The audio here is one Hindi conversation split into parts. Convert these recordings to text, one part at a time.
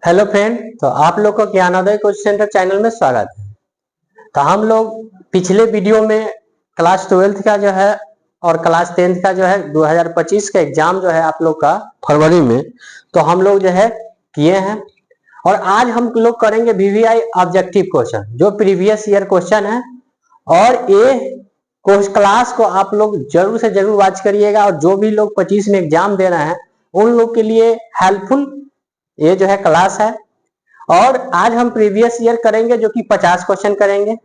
हेलो फ्रेंड, तो आप लोग को ज्ञानोदय कोचिंग सेंटर चैनल में स्वागत है। तो हम लोग पिछले वीडियो में क्लास 12th का जो है और क्लास 10th का जो है 2025 का एग्जाम जो है आप लोग का फरवरी में, तो हम लोग जो है किए हैं। और आज हम लोग करेंगे वीवीआई ऑब्जेक्टिव क्वेश्चन, जो प्रीवियस ईयर क्वेश्चन है। और ये क्लास को आप लोग जरूर से जरूर वॉच करिएगा, और जो भी लोग 25 में एग्जाम दे रहे हैं उन लोग के लिए हेल्पफुल ये जो है क्लास है। और आज हम प्रीवियस ईयर करेंगे, जो कि 50 क्वेश्चन करेंगे,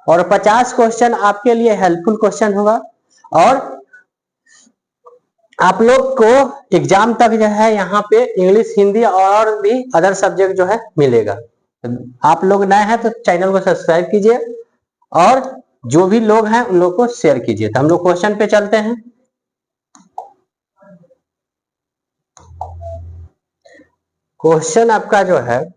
और 50 क्वेश्चन आपके लिए हेल्पफुल क्वेश्चन होगा। और आप लोग को एग्जाम तक जो है यहाँ पे इंग्लिश, हिंदी और भी अदर सब्जेक्ट जो है मिलेगा। आप लोग नए हैं तो चैनल को सब्सक्राइब कीजिए, और जो भी लोग हैं उन लोग को शेयर कीजिए। तो हम लोग क्वेश्चन पे चलते हैं। क्वेश्चन आपका जो है,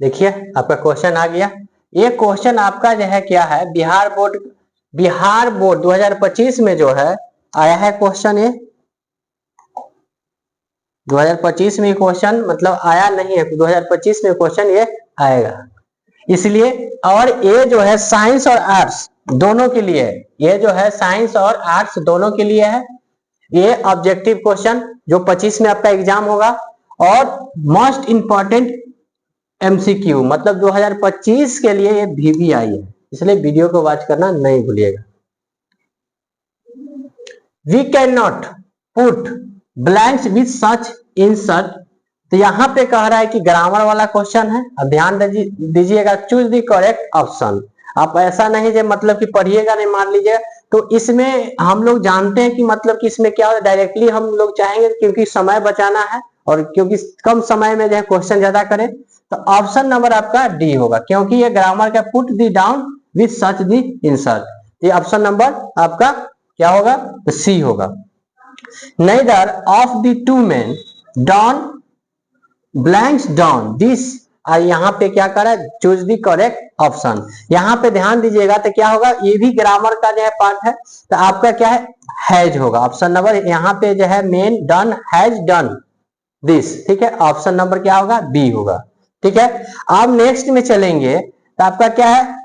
देखिए आपका क्वेश्चन आ गया। ये क्वेश्चन आपका जो है क्या है, बिहार बोर्ड 2025 में जो है आया है क्वेश्चन। ये 2025 में क्वेश्चन मतलब आया नहीं है, 2025 में क्वेश्चन ये आएगा इसलिए। और ये जो है साइंस और आर्ट्स दोनों के लिए, ये जो है साइंस और आर्ट्स दोनों के लिए है ये ऑब्जेक्टिव क्वेश्चन, जो 25 में आपका एग्जाम होगा। और मोस्ट इंपॉर्टेंट एमसीक्यू मतलब 2025 के लिए ये वीवीआई है, इसलिए वीडियो को वॉच करना नहीं भूलिएगा। We can not put blanks with such insert. तो यहां पे कह रहा है कि ग्रामर वाला क्वेश्चन है। अब ध्यान दीजिएगा, चूज द करेक्ट ऑप्शन। आप ऐसा नहीं जो मतलब कि पढ़िएगा नहीं, मान लीजिए। तो इसमें हम लोग जानते हैं कि मतलब कि इसमें क्या हो, डायरेक्टली हम लोग चाहेंगे क्योंकि समय बचाना है, और क्योंकि कम समय में जो है क्वेश्चन ज्यादा करें, तो ऑप्शन नंबर आपका डी होगा, क्योंकि ये ग्रामर का put the down with such the insert. ये ऑप्शन नंबर आपका क्या होगा, तो सी होगा। Neither of the two men don blanks down this. यहाँ पे क्या कर रहा है, चूज दी करेक्ट ऑप्शन। यहाँ पे ध्यान दीजिएगा तो क्या होगा, ये भी ग्रामर का जो है पार्ट है। तो आपका क्या है, हैज होगा ऑप्शन नंबर। यहाँ पे जो है main done has done this, ठीक है। ऑप्शन नंबर क्या होगा, बी होगा, ठीक है। अब नेक्स्ट में चलेंगे तो आपका क्या है,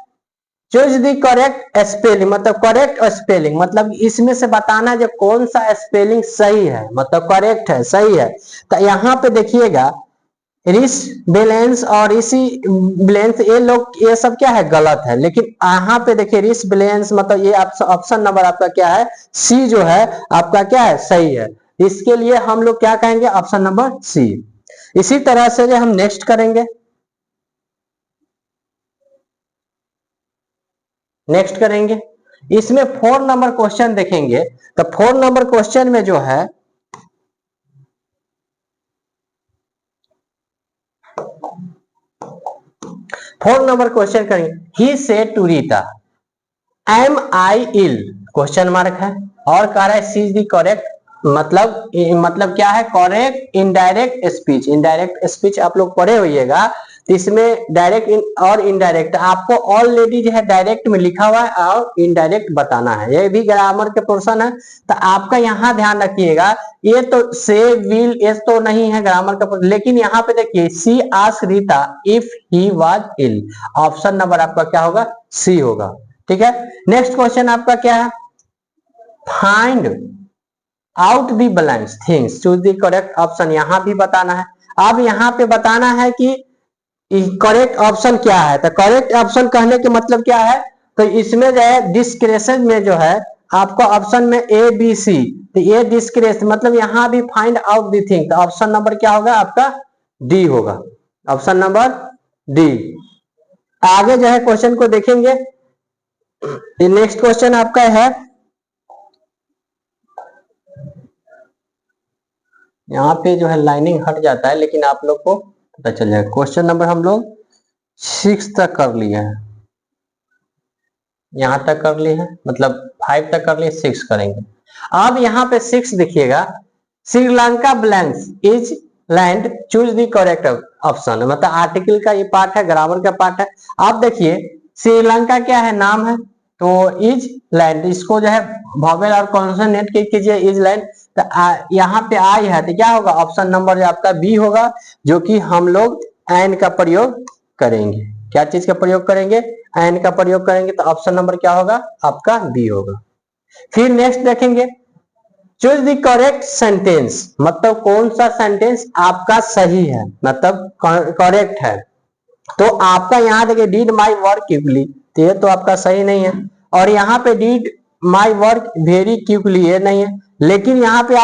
चूज दी करेक्ट स्पेलिंग। मतलब करेक्ट स्पेलिंग मतलब इसमें से बताना जो कौन सा स्पेलिंग सही है, मतलब करेक्ट है, सही है। तो यहाँ पे देखिएगा, रिस बैलेंस और इसी बैलेंस, ये लोग ये सब क्या है, गलत है। लेकिन यहाँ पे देखिए रिस बैलेंस मतलब ये ऑप्शन नंबर आपका क्या है, सी जो है आपका क्या है, सही है। इसके लिए हम लोग क्या कहेंगे, ऑप्शन नंबर सी। इसी तरह से जो हम नेक्स्ट करेंगे, इसमें 4 नंबर क्वेश्चन देखेंगे। तो 4 नंबर क्वेश्चन में जो है, फोर नंबर क्वेश्चन करेंगे। He said to Rita am I ill, question mark है, और कह रहा है सी इज द करेक्ट। मतलब क्या है, correct indirect speech. Indirect speech आप लोग पढ़े होइएगा, तो इसमें डायरेक्ट और इनडायरेक्ट आपको ऑलरेडी जो है डायरेक्ट में लिखा हुआ है और इनडायरेक्ट बताना है। ये भी ग्रामर के पोर्शन है। तो आपका यहाँ ध्यान रखिएगा, ये तो से विल ये तो नहीं है ग्रामर का पोर्शन, लेकिन यहाँ पे देखिए she asked Rita if he was ill. Option number आपका क्या होगा, सी होगा, ठीक है। नेक्स्ट क्वेश्चन आपका क्या है, find out the blanks things, choose the correct option. यहां भी बताना है। अब यहाँ पे बताना है कि करेक्ट ऑप्शन क्या है। तो करेक्ट ऑप्शन कहने के मतलब क्या है, तो इसमें जो है डिस्क्रिप्शन में जो है आपको ऑप्शन में ए बी सी, तो ये डिस्क्रिप्शन मतलब यहाँ भी फाइंड आउट दी थिंग। तो ऑप्शन नंबर क्या होगा आपका, डी होगा, ऑप्शन नंबर डी। आगे जो है क्वेश्चन को देखेंगे। नेक्स्ट क्वेश्चन आपका है, यहाँ पे जो है लाइनिंग हट जाता है, लेकिन आप लोग को पता चल जाएगा। क्वेश्चन नंबर हम लोग 6 तक कर लिए हैं, यहां तक कर लिए हैं, मतलब 5 तक कर लिए, 6 करेंगे। अब यहाँ पे 6 देखिएगा, Sri Lanka blanks is land, choose the correct option. मतलब आर्टिकल का ये पार्ट है, ग्रामर का पार्ट है। आप देखिए श्रीलंका क्या है, नाम है, तो इज लैंड, इसको जो है वॉवेल और कॉन्सोनेंट के कीजिए इज लैंड। तो यहाँ पे आई है तो क्या होगा, ऑप्शन नंबर आपका बी होगा, जो कि हम लोग एन का प्रयोग करेंगे। क्या चीज का प्रयोग करेंगे, एन का प्रयोग करेंगे, तो ऑप्शन नंबर क्या होगा आपका बी होगा। फिर नेक्स्ट देखेंगे, चूज द करेक्ट सेंटेंस, मतलब कौन सा सेंटेंस आपका सही है, मतलब करेक्ट है। तो आपका यहाँ देखिए डिड माई वर्क क्विकली, तो ये तो आपका सही नहीं है। और यहाँ पे did my work very quickly, ये नहीं है। लेकिन यहाँ पे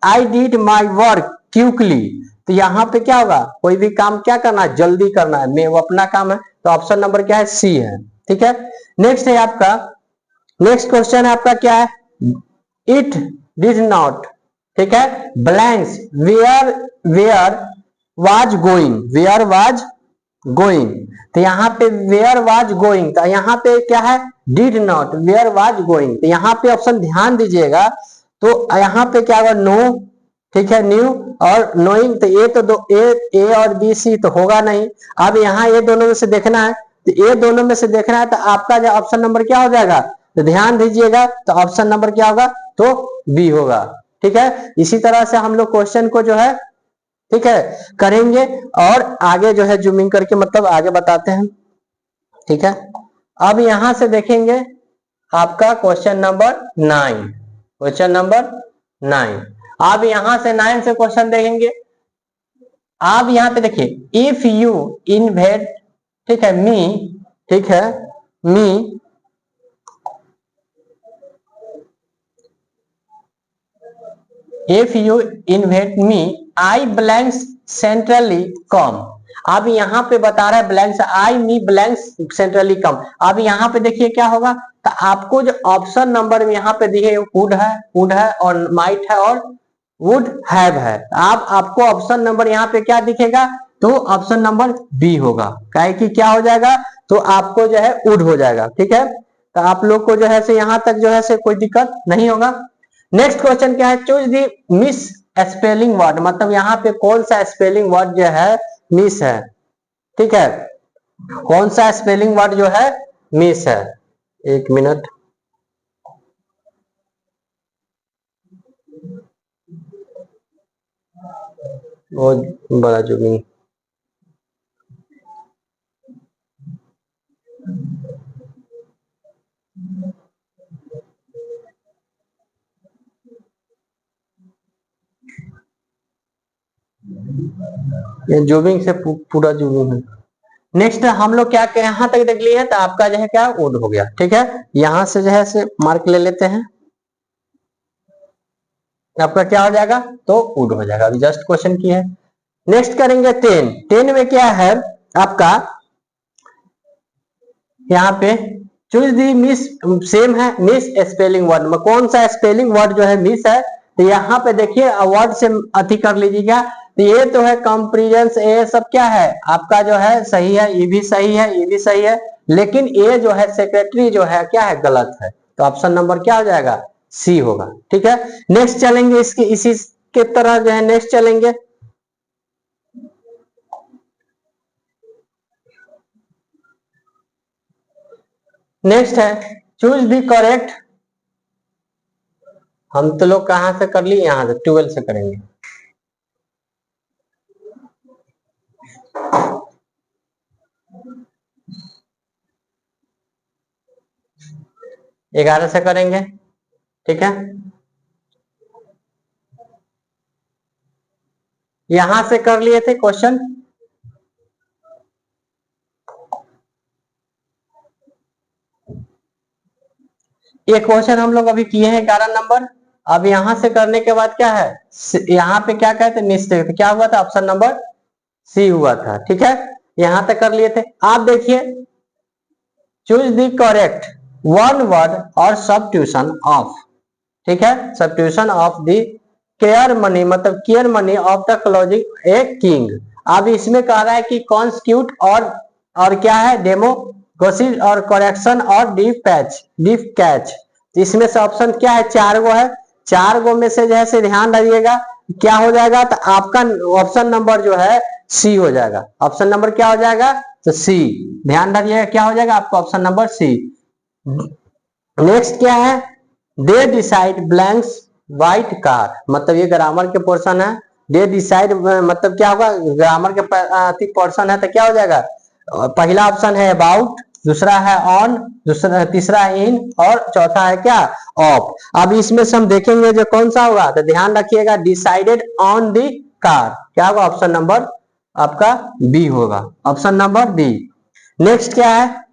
I did my work quickly, तो यहाँ पे क्या होगा, कोई भी काम क्या करना है, जल्दी करना है, मैं वो अपना काम है। तो ऑप्शन नंबर क्या है, सी है। ठीक है, नेक्स्ट है आपका, नेक्स्ट क्वेश्चन है आपका क्या है, इट डिड नॉट, ठीक है, blanks where was going, where was going. तो यहाँ पे वेयर वाज गोइंग, तो यहाँ पे क्या है, did not, where was going. तो यहाँ पे ऑप्शन ध्यान दीजिएगा, तो यहाँ पे क्या होगा, नो, ठीक है, न्यू और नोइंग। तो ये तो दो ए और बी सी तो होगा नहीं। अब यहाँ ये दोनों में से देखना है, तो ये दोनों में से देखना है, तो आपका जो ऑप्शन नंबर क्या हो जाएगा, तो ध्यान दीजिएगा, तो ऑप्शन नंबर क्या होगा, तो बी होगा। ठीक है, इसी तरह से हम लोग क्वेश्चन को जो है, ठीक है, करेंगे और आगे जो है जूमिंग करके मतलब आगे बताते हैं। ठीक है, अब यहां से देखेंगे आपका क्वेश्चन नंबर 9, क्वेश्चन नंबर 9। अब यहां से 9 से क्वेश्चन देखेंगे। आप यहां पे देखिए, इफ यू इन्वेट, ठीक है, मी, ठीक है, me, if you invite me I blanks centrally come. अब यहाँ पे बता रहा है blanks, I me blanks centrally come. अब यहाँ पे देखिए क्या होगा, तो आपको जो ऑप्शन नंबर में यहाँ पे दिए वुड है और माइट है और वुड हैव है। आप आपको ऑप्शन नंबर यहाँ पे क्या दिखेगा, तो ऑप्शन नंबर बी होगा। काहे कि क्या हो जाएगा, तो आपको जो है वुड हो जाएगा। ठीक है, तो आप लोग को जो है से यहाँ तक जो है से कोई दिक्कत नहीं होगा। नेक्स्ट क्वेश्चन क्या है, चूज दी मिस स्पेलिंग वर्ड, मतलब यहाँ पे कौन सा स्पेलिंग वर्ड जो है मिस है। ठीक है, कौन सा स्पेलिंग वर्ड जो है मिस है। एक मिनट, बहुत बड़ा जूमिंग, ये जूमिंग से पूरा जूमिंग है। नेक्स्ट हम लोग क्या यहाँ तक देख लिए हैं, तो आपका जो है क्या वुड हो गया। ठीक है, यहां से जो है से मार्क ले लेते हैं, आपका क्या हो जाएगा, तो वुड हो जाएगा। अभी जस्ट क्वेश्चन की है। नेक्स्ट करेंगे 10। 10 में क्या है आपका, यहाँ पे चूज दी मिस, सेम है मिस स्पेलिंग वर्ड में कौन सा स्पेलिंग वर्ड जो है मिस है। तो यहाँ पे देखिए वर्ड से अति कर लीजिएगा, तो ये तो है कंप्रीजेंस, ये सब क्या है आपका जो है सही है, ये भी सही है, ये भी सही है, लेकिन ये जो है सेक्रेटरी जो है क्या है, गलत है। तो ऑप्शन नंबर क्या हो जाएगा, सी होगा। ठीक है, नेक्स्ट चलेंगे, इसके इसी के तरह जो है नेक्स्ट चलेंगे। नेक्स्ट है चूज दी करेक्ट, हम तो लोग कहां से कर लिए, यहां से 12 से करेंगे। 11 से करेंगे। ठीक है, यहां से कर लिए थे क्वेश्चन, ये क्वेश्चन हम लोग अभी किए हैं 11 नंबर। अब यहां से करने के बाद क्या है, यहाँ पे क्या कहते मिस्टेक, क्या हुआ था, ऑप्शन नंबर सी हुआ था। ठीक है, यहां तक कर लिए थे। आप देखिए, choose the correct one word और सब्स्टिट्यूशन ऑफ, ठीक है, substitution of the care money, मतलब care money of the closing a king. अब इसमें कह रहा है कि कॉन्स्टिट्यूट और क्या है, डेमोगोसिस और करेक्शन और डीप कैच। इसमें से ऑप्शन क्या है, 4 गो है, 4 गो में से जैसे ध्यान रखिएगा क्या हो जाएगा, तो आपका ऑप्शन नंबर जो है सी हो जाएगा। ऑप्शन नंबर क्या हो जाएगा, तो सी, ध्यान रखिएगा क्या हो जाएगा आपका ऑप्शन नंबर सी। नेक्स्ट क्या है, they decide blanks white car, मतलब ये ग्रामर के पोर्शन है। दे डिसाइड मतलब क्या होगा, ग्रामर के पोर्शन है तो क्या हो जाएगा, पहला ऑप्शन है अबाउट, दूसरा है ऑन, दूसरा तीसरा है इन, और चौथा है क्या, ऑफ। अब इसमें से हम देखेंगे जो कौन सा होगा, तो ध्यान रखिएगा, डिसाइडेड ऑन द कार, क्या होगा, ऑप्शन नंबर आपका बी होगा, ऑप्शन नंबर बी। नेक्स्ट क्या है,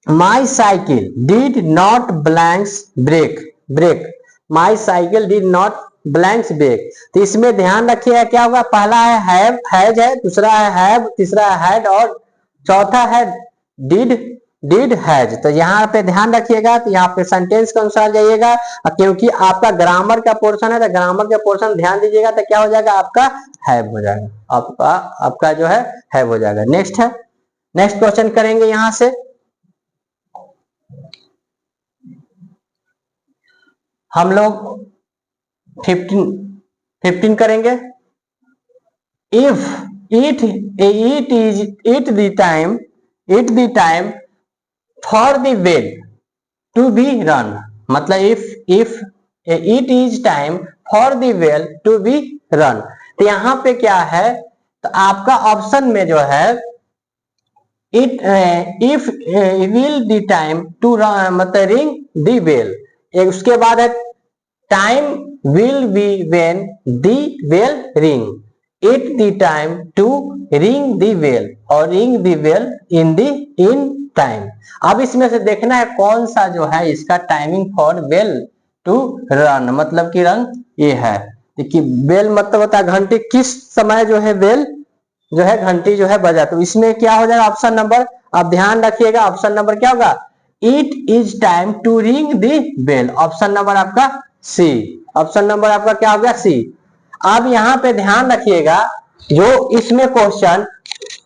my cycle did not blanks break, break, my cycle did not blanks break. तो इसमें ध्यान रखिएगा क्या होगा, पहला है हैव, हैज है, दूसरा है हैव, तीसरा है हैड, और चौथा है डिड, डिड हैज। तो यहाँ पे ध्यान रखिएगा, तो यहाँ पे सेंटेंस के अनुसार जाइएगा, क्योंकि आपका ग्रामर का पोर्शन है, तो ग्रामर का पोर्शन ध्यान दीजिएगा, तो क्या हो जाएगा आपका हैव हो जाएगा, आपका जो है हैव हो जाएगा। नेक्स्ट है, नेक्स्ट क्वेश्चन करेंगे यहां से, हम लोग 15 करेंगे। If it the time for the well to be run, मतलब if it is time for the well to be run. तो यहाँ पे क्या है, तो आपका ऑप्शन में जो है it if will the time to मतलब रिंग द बेल, उसके बाद है time will be when the bell ring, it the time to ring the bell, और ring the bell in time. अब इसमें से देखना है कौन सा जो है इसका timing for bell to run, मतलब कि रन ये है, देखिए बेल मतलब होता है घंटी, किस समय जो है बेल जो है घंटी जो है बजा, तो इसमें क्या हो जाएगा ऑप्शन नंबर, आप ध्यान रखिएगा ऑप्शन नंबर क्या होगा, it is time to ring the bell, option number आपका सी, ऑप्शन नंबर आपका क्या हो गया सी। अब यहाँ पे ध्यान रखिएगा, जो इसमें क्वेश्चन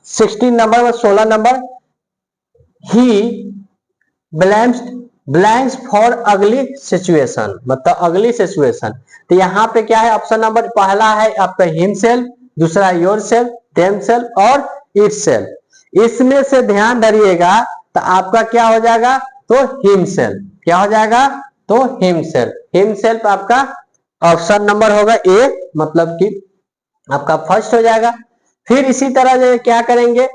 16 नंबर और 16 नंबर, ही ब्लैंक्स फॉर अगली सिचुएशन, मतलब अगली सिचुएशन। तो यहाँ पे क्या है ऑप्शन नंबर पहला है आपका हिमसेल्फ, दूसरा योर सेल्फ, देम सेल्फ और इट सेल्फ। इसमें से ध्यान धरिएगा, तो आपका क्या हो जाएगा, तो हिमसेल्फ, क्या हो जाएगा, तो हिमसेल्फ, हिमसेल्फ आपका ऑप्शन नंबर होगा ए, मतलब कि आपका फर्स्ट हो जाएगा। फिर इसी तरह जो क्या करेंगे,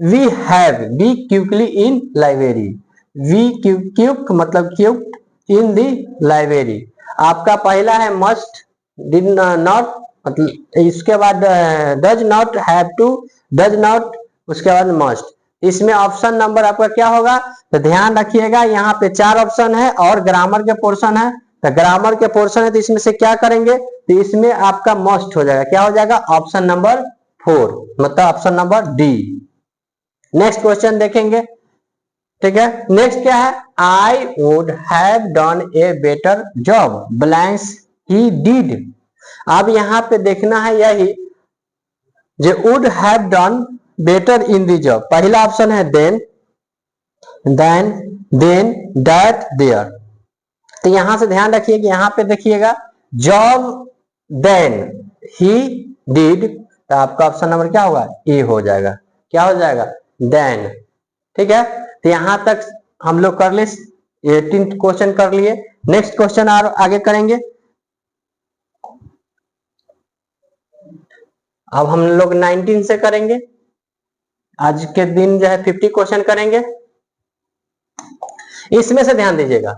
we have be quickly in library, we quick मतलब क्विक इन दी लाइब्रेरी, आपका पहला है मस्ट, डिड नॉट, मतलब इसके बाद does not have to, does not, उसके बाद मस्ट। इसमें ऑप्शन नंबर आपका क्या होगा, तो ध्यान रखिएगा यहाँ पे 4 ऑप्शन है और ग्रामर के पोर्शन है, तो ग्रामर के पोर्शन है तो इसमें से क्या करेंगे, तो इसमें आपका मस्ट हो जाएगा, क्या हो जाएगा ऑप्शन नंबर 4, मतलब option number D. Next question देखेंगे, ठीक है। नेक्स्ट क्या है, I would have done a better job blanks he did. अब यहाँ पे देखना है यही, जो would have done better in the job, पहला ऑप्शन है देन, देन दैट देयर। तो यहां से ध्यान रखिए कि यहाँ पे देखिएगा जॉब देन ही डिड, तो आपका ऑप्शन नंबर क्या होगा, ए हो जाएगा, क्या हो जाएगा, देन, ठीक है। तो यहां तक हम लोग कर ले, 18 क्वेश्चन कर लिए। नेक्स्ट क्वेश्चन आगे करेंगे। अब हम लोग 19 से करेंगे, आज के दिन जो है 50 क्वेश्चन करेंगे। इसमें से ध्यान दीजिएगा,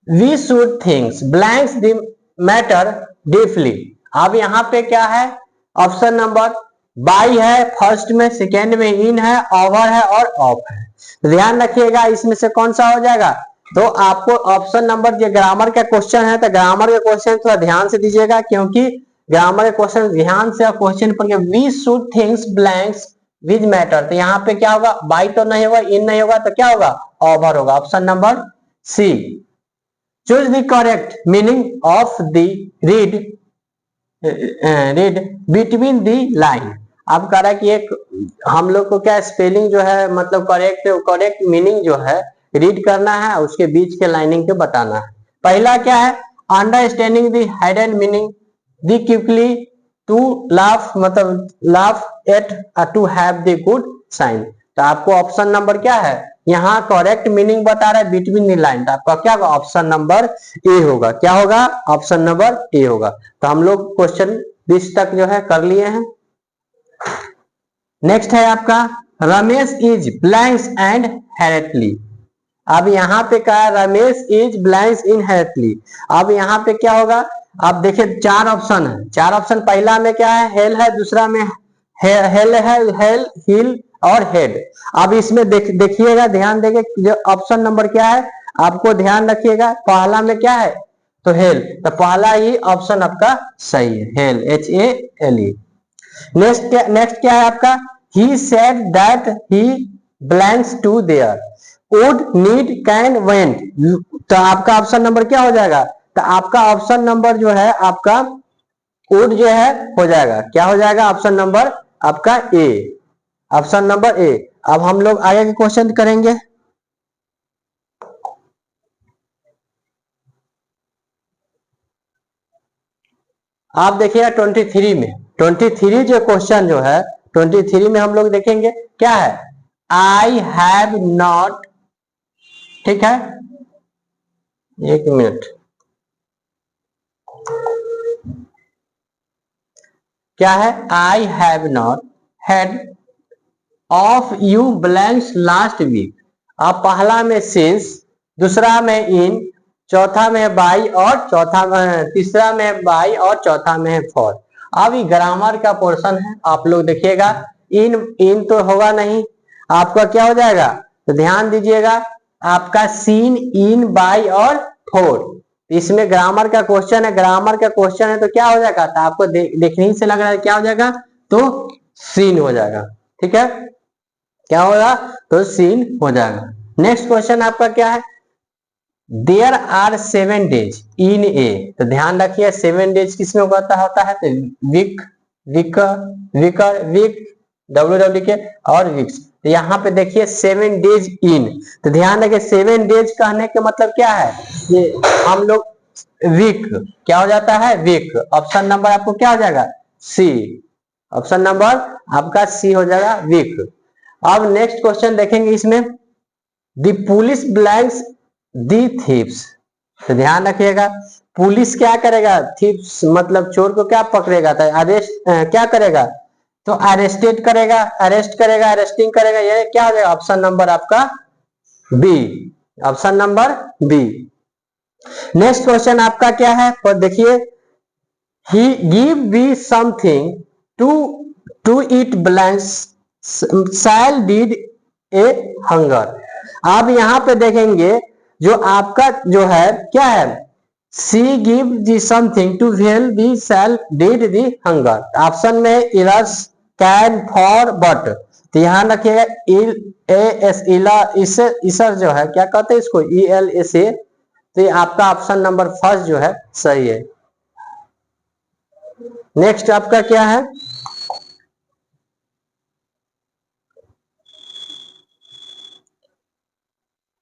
we should thinks blanks the matter deeply. अब यहाँ पे क्या है, ऑप्शन नंबर बाई है फर्स्ट में, सेकेंड में इन है, ओवर है और ऑफ है। ध्यान रखिएगा इसमें से कौन सा हो जाएगा, तो आपको ऑप्शन नंबर, जो ग्रामर का क्वेश्चन है तो ग्रामर के क्वेश्चन थोड़ा ध्यान से दीजिएगा, क्योंकि ग्रामर के क्वेश्चन ध्यान से क्वेश्चन पढ़िए। We should thinks blanks with matter, तो यहाँ पे क्या होगा, बाई तो नहीं होगा, इन नहीं होगा, तो क्या होगा, ओवर होगा, option number C. Choose the correct meaning of the read between the line. अब कह रहा है कि एक हम लोग को क्या स्पेलिंग जो है, मतलब करेक्ट मीनिंग जो है रीड करना है, उसके बीच के लाइनिंग को बताना है। पहला क्या है, understanding the hidden meaning, the quickly, to laugh मतलब laugh at, to have the good sign. तो आपको ऑप्शन नंबर क्या है, यहाँ करेक्ट मीनिंग बता रहा है बिटवीन द लाइन, तो आपका क्या होगा, ऑप्शन नंबर ए होगा। क्या होगा, ऑप्शन नंबर ए होगा। तो हम लोग क्वेश्चन 20 तक जो है कर लिए हैं। नेक्स्ट है आपका रमेश इज ब्लैंक्स एंड हैरेटली। अब यहाँ पे क्या है, रमेश इज ब्लैंक्स इन हैरेटली। अब यहाँ पे क्या होगा, आप देखिए चार ऑप्शन है, चार ऑप्शन, पहला में क्या है, हेल है, दूसरा में हेल है, हेल, हिल और हेड। अब इसमें देखिएगा, ध्यान देंगे जो ऑप्शन नंबर क्या है, आपको ध्यान रखिएगा, पहला में क्या है, तो हेल, तो पहला ही ऑप्शन आपका सही है, हेल, HALE। नेक्स्ट क्या है आपका, he said that he blanks to there, would, need, can, went. तो आपका ऑप्शन नंबर क्या हो जाएगा, तो आपका ऑप्शन नंबर जो है आपका वुड जो है हो जाएगा, क्या हो जाएगा, ऑप्शन नंबर आपका ए, ऑप्शन नंबर ए। अब हम लोग आगे के क्वेश्चन करेंगे। आप देखिए 23 में, 23 जो क्वेश्चन जो है 23 में हम लोग देखेंगे क्या है, आई हैव नॉट, ठीक है, एक मिनट, क्या है, I have not had of you blanks last week. अब पहला में सिंस, दूसरा में इन, चौथा में बाई और चौथा में, तीसरा में बाई और चौथा में फॉर। अब ये ग्रामर का पोर्शन है, आप लोग देखिएगा, इन इन तो होगा नहीं, आपका क्या हो जाएगा, तो ध्यान दीजिएगा, आपका सीन, इन, बाई और फोर। इसमें ग्रामर का क्वेश्चन है, ग्रामर का क्वेश्चन है तो क्या हो जाएगा, तो आपको देखने ही से लग रहा है क्या हो जाएगा, तो सीन हो जाएगा, ठीक है, क्या होगा, तो सीन हो जाएगा। नेक्स्ट क्वेश्चन आपका क्या है, देयर आर 7 डेज इन ए। तो ध्यान रखिए 7 डेज किसमें होता है, तो वीक, वीकर, वीक, WW के और वीक्स। तो यहाँ पे देखिए 7 डेज इन, तो ध्यान रखिए 7 डेज कहने के मतलब क्या है, ये हम लोग वीक, क्या हो जाता है, वीक। ऑप्शन नंबर आपको क्या हो जाएगा, सी, ऑप्शन नंबर आपका सी हो जाएगा, वीक। अब नेक्स्ट क्वेश्चन देखेंगे इसमें, the police blanks the thieves. तो ध्यान रखिएगा, पुलिस क्या करेगा, थीव्स मतलब चोर को क्या पकड़ेगा, तो अरेस्ट क्या करेगा, तो अरेस्टेड करेगा, अरेस्ट करेगा, अरेस्टिंग करेगा, ये क्या हो जाएगा, ऑप्शन नंबर आपका B, option number B. Next question आपका क्या है, पर देखिए, he give be something to to it blanks shall deed a hunger. आप यहां पे देखेंगे जो आपका जो है क्या है, see give the something to well the shall deed the hunger. Option में इलस, कैन, फॉर, बट। तो ध्यान रखिएगा, इल, ए एस, इला, इसर जो है क्या कहते हैं इसको, ELSA। तो ये आपका ऑप्शन नंबर फर्स्ट जो है सही है। नेक्स्ट आपका क्या है,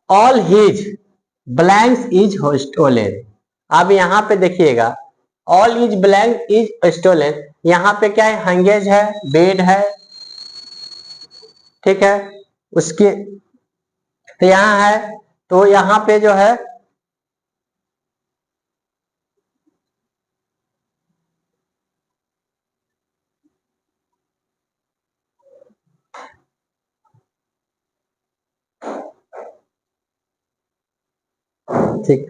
all his blanks is stolen. अब यहाँ पे देखिएगा, all is blank is stolen, यहाँ पे क्या है, हंगेज है, बेड है, ठीक है, उसके, तो यहाँ है, तो यहाँ पे जो है, ठीक।